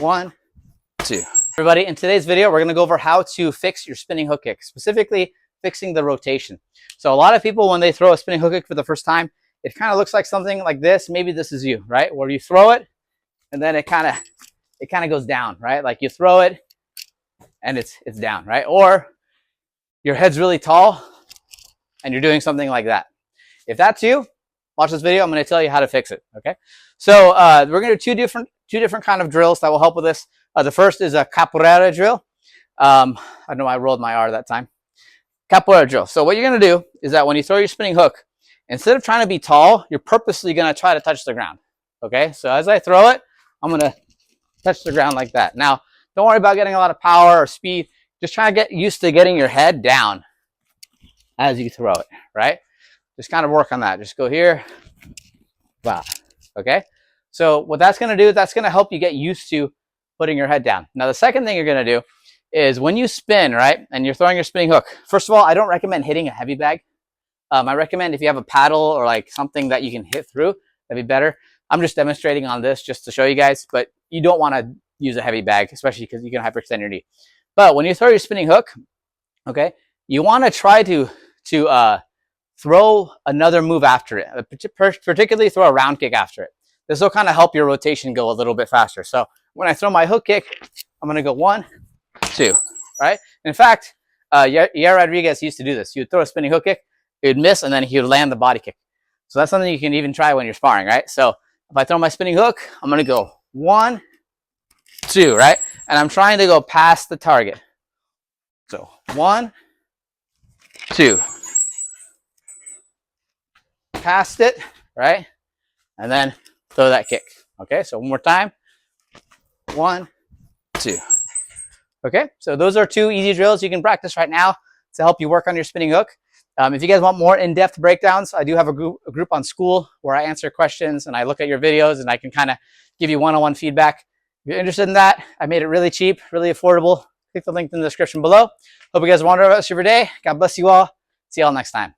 1, 2. Everybody, in today's video, we're going to go over how to fix your spinning hook kick, specifically fixing the rotation. So a lot of people, when they throw a spinning hook kick for the first time, it kind of looks like something like this. Maybe this is you, right? Where you throw it and then it kind of goes down, right? Like you throw it and it's down, right? Or your head's really tall and you're doing something like that. If that's you, watch this video. I'm going to tell you how to fix it. Okay. So we're going to do two different kind of drills that will help with this. The first is a capoeira drill. I know I rolled my R that time. Capoeira drill. So what you're going to do is that when you throw your spinning hook, instead of trying to be tall, you're purposely going to try to touch the ground. Okay. So as I throw it, I'm going to touch the ground like that. Now, don't worry about getting a lot of power or speed. Just try to get used to getting your head down as you throw it, right? Just kind of work on that. Just go here. Wow. Okay. So what that's going to do, that's going to help you get used to putting your head down. Now, the second thing you're going to do is when you spin, right, and you're throwing your spinning hook, first of all, I don't recommend hitting a heavy bag. I recommend if you have a paddle or like something that you can hit through, that'd be better. I'm just demonstrating on this just to show you guys, but you don't want to use a heavy bag, especially because you can hyperextend your knee. But when you throw your spinning hook, okay, you want to try to throw another move after it, particularly throw a round kick after it. This will kind of help your rotation go a little bit faster. So when I throw my hook kick, I'm going to go 1, 2, right? In fact, Yair Rodriguez used to do this. He would throw a spinning hook kick, he would miss, and then he would land the body kick. So that's something you can even try when you're sparring, right? So if I throw my spinning hook, I'm going to go 1, 2, right? And I'm trying to go past the target. So 1, 2. Past it, right? And then throw that kick. Okay, so one more time. 1, 2. Okay, so those are 2 easy drills you can practice right now to help you work on your spinning hook. If you guys want more in-depth breakdowns, I do have a group on School where I answer questions and I look at your videos and I can kind of give you one-on-one feedback. If you're interested in that, I made it really cheap, really affordable. Click the link in the description below. Hope you guys have a wonderful rest of your day. God bless you all. See you all next time.